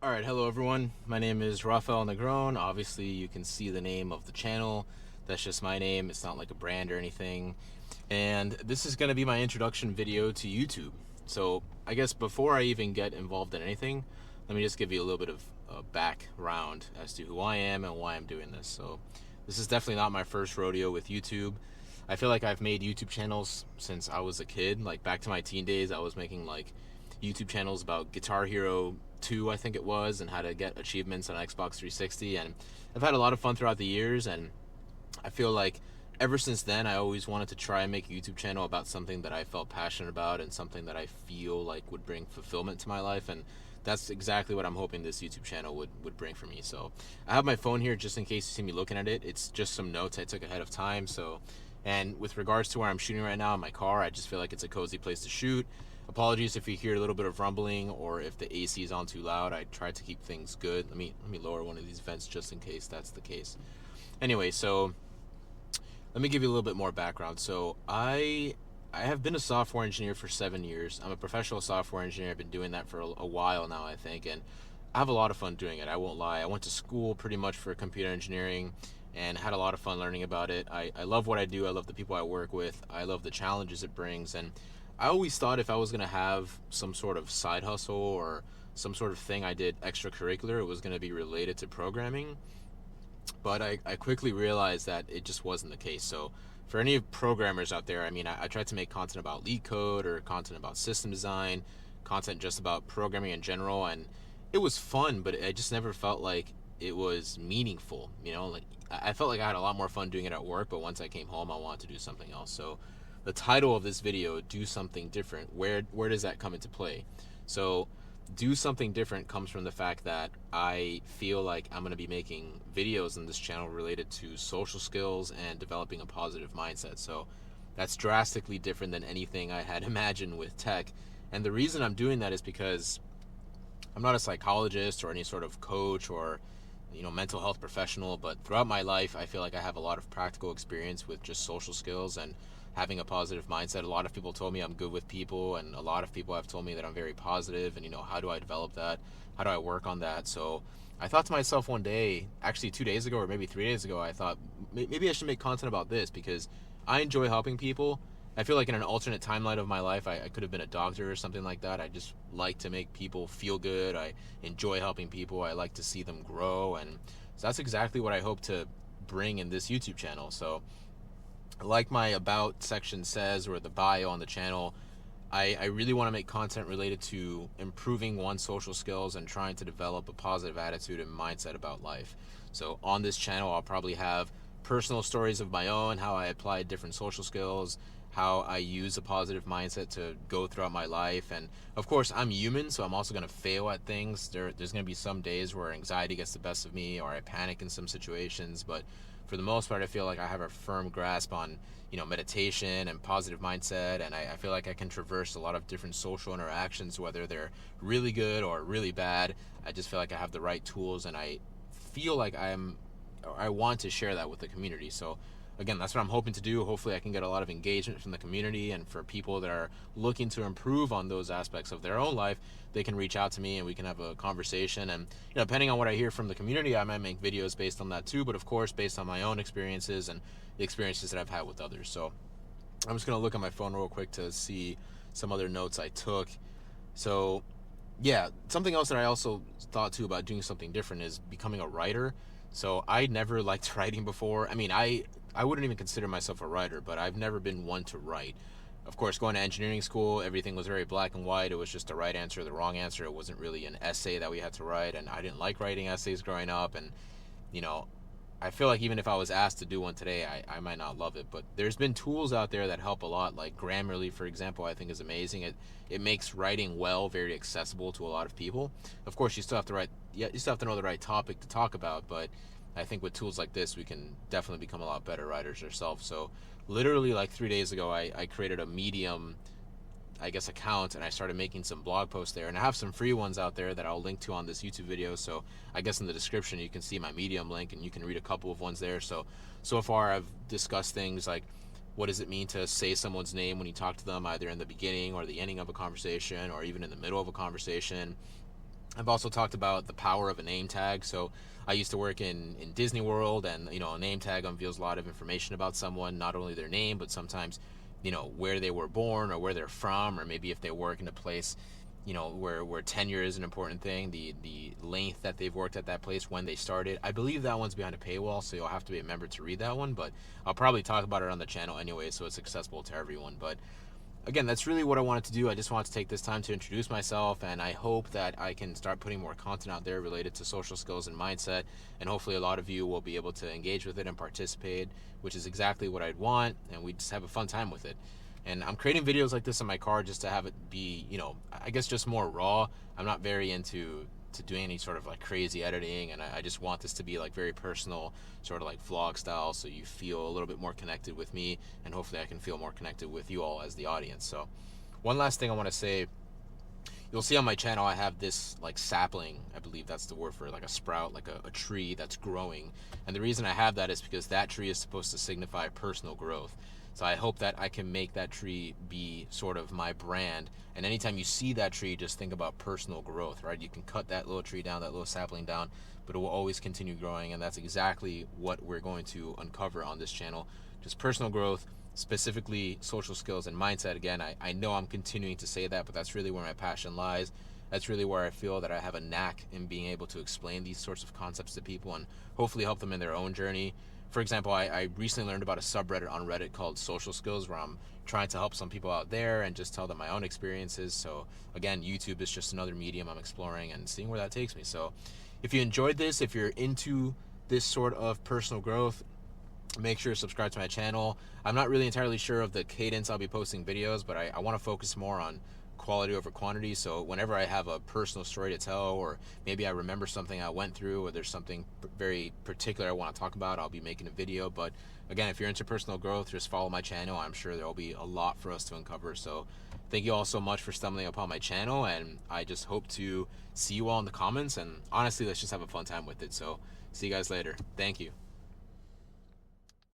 All right, hello everyone. My name is Rafael Negron. Obviously, you can see the name of the channel. That's just my name. It's not like a brand or anything. And this is going to be my introduction video to YouTube. So, I guess before I even get involved in anything, let me just give you a little bit of background as to who I am and why I'm doing this. So, this is definitely not my first rodeo with YouTube. I feel like I've made YouTube channels since I was a kid. Like back to my teen days, I was making like YouTube channels about Guitar Hero 2, I think it was, and how to get achievements on Xbox 360. And I've had a lot of fun throughout the years, and I feel like ever since then, I always wanted to try and make a YouTube channel about something that I felt passionate about and something that I feel like would bring fulfillment to my life. And that's exactly what I'm hoping this YouTube channel would bring for me. So I have my phone here just in case you see me looking at it. It's just some notes I took ahead of time. So, and with regards to where I'm shooting right now in my car, I just feel like it's a cozy place to shoot. Apologies if you hear a little bit of rumbling or if the AC is on too loud. I try to keep things good. Let me lower one of these vents just in case that's the case. Anyway, so let me give you a little bit more background. So I have been a software engineer for 7 years. I'm a professional software engineer. I've been doing that for a while now, I think, and I have a lot of fun doing it. I won't lie. I went to school pretty much for computer engineering and had a lot of fun learning about it. I love what I do. I love the people I work with. I love the challenges it brings. And I always thought if I was going to have some sort of side hustle or some sort of thing I did extracurricular, it was going to be related to programming. But I quickly realized that it just wasn't the case. So for any programmers out there, I mean, I tried to make content about lead code or content about system design, content just about programming in general, and it was fun, but I just never felt like it was meaningful. Like I felt like I had a lot more fun doing it at work, but once I came home, I wanted to do something else. So the title of this video, "Do Something Different," where does that come into play? So do something different comes from the fact that I feel like I'm going to be making videos on this channel related to social skills and developing a positive mindset. So that's drastically different than anything I had imagined with tech. And the reason I'm doing that is because I'm not a psychologist or any sort of coach or mental health professional, but throughout my life I feel like I have a lot of practical experience with just social skills and having a positive mindset. A lot of people told me I'm good with people, and a lot of people have told me that I'm very positive, and how do I develop that? How do I work on that? So I thought to myself one day, actually 2 days ago or maybe 3 days ago, I thought maybe I should make content about this because I enjoy helping people. I feel like in an alternate timeline of my life, I could have been a doctor or something like that. I just like to make people feel good. I enjoy helping people. I like to see them grow. And so that's exactly what I hope to bring in this YouTube channel. So, like my About section says, or the bio on the channel, I really want to make content related to improving one's social skills and trying to develop a positive attitude and mindset about life. So on this channel, I'll probably have personal stories of my own, how I applied different social skills, how I use a positive mindset to go throughout my life. And of course, I'm human, so I'm also going to fail at things. There's going to be some days where anxiety gets the best of me or I panic in some situations, but for the most part, I feel like I have a firm grasp on meditation and positive mindset, and I feel like I can traverse a lot of different social interactions, whether they're really good or really bad. I just feel like I have the right tools, and I feel like I want to share that with the community. So again, that's what I'm hoping to do. Hopefully I can get a lot of engagement from the community, and for people that are looking to improve on those aspects of their own life, they can reach out to me and we can have a conversation. And depending on what I hear from the community, I might make videos based on that too, but of course based on my own experiences and the experiences that I've had with others. So I'm just going to look at my phone real quick to see some other notes I took. So yeah, something else that I also thought too about doing something different is becoming a writer. So I never liked writing before. I mean, I wouldn't even consider myself a writer, but I've never been one to write. Of course, going to engineering school, everything was very black and white. It was just the right answer, the wrong answer. It wasn't really an essay that we had to write, and I didn't like writing essays growing up. And you know, I feel like even if I was asked to do one today, I might not love it. But there's been tools out there that help a lot, like Grammarly, for example. I think is amazing. It makes writing well very accessible to a lot of people. Of course, you still have to write. Yeah, you still have to know the right topic to talk about. But I think with tools like this, we can definitely become a lot better writers ourselves. So literally, like 3 days ago, I created a Medium, I guess, account, and I started making some blog posts there, and I have some free ones out there that I'll link to on this YouTube video. So I guess in the description you can see my Medium link and you can read a couple of ones there. So far I've discussed things like what does it mean to say someone's name when you talk to them, either in the beginning or the ending of a conversation or even in the middle of a conversation. I've also talked about the power of a name tag. So I used to work in Disney World, and a name tag unveils a lot of information about someone, not only their name, but sometimes where they were born or where they're from, or maybe if they work in a place where tenure is an important thing, the length that they've worked at that place, when they started. I believe that one's behind a paywall, so you'll have to be a member to read that one, but I'll probably talk about it on the channel anyway, so it's accessible to everyone. But again, that's really what I wanted to do. I just wanted to take this time to introduce myself, and I hope that I can start putting more content out there related to social skills and mindset, and hopefully a lot of you will be able to engage with it and participate, which is exactly what I'd want, and we just have a fun time with it. And I'm creating videos like this on my car just to have it be, I guess just more raw. I'm not very into doing any sort of like crazy editing, and I just want this to be like very personal, sort of like vlog style, so you feel a little bit more connected with me, and hopefully I can feel more connected with you all as the audience. So one last thing I want to say, you'll see on my channel I have this like sapling, I believe that's the word for it, like a sprout, like a tree that's growing. And the reason I have that is because that tree is supposed to signify personal growth. So I hope that I can make that tree be sort of my brand. And anytime you see that tree, just think about personal growth, right? You can cut that little tree down, that little sapling down, but it will always continue growing. And that's exactly what we're going to uncover on this channel. Just personal growth, specifically social skills and mindset. Again, I know I'm continuing to say that, but that's really where my passion lies. That's really where I feel that I have a knack in being able to explain these sorts of concepts to people and hopefully help them in their own journey. For example, I recently learned about a subreddit on Reddit called Social Skills, where I'm trying to help some people out there and just tell them my own experiences. So again, YouTube is just another medium I'm exploring and seeing where that takes me. So if you enjoyed this, if you're into this sort of personal growth, make sure to subscribe to my channel. I'm not really entirely sure of the cadence I'll be posting videos, but I want to focus more on quality over quantity. So whenever I have a personal story to tell, or maybe I remember something I went through, or there's something very particular I want to talk about, I'll be making a video. But again, if you're into personal growth, just follow my channel. I'm sure there will be a lot for us to uncover. So thank you all so much for stumbling upon my channel, and I just hope to see you all in the comments, and honestly, let's just have a fun time with it. So see you guys later. Thank you.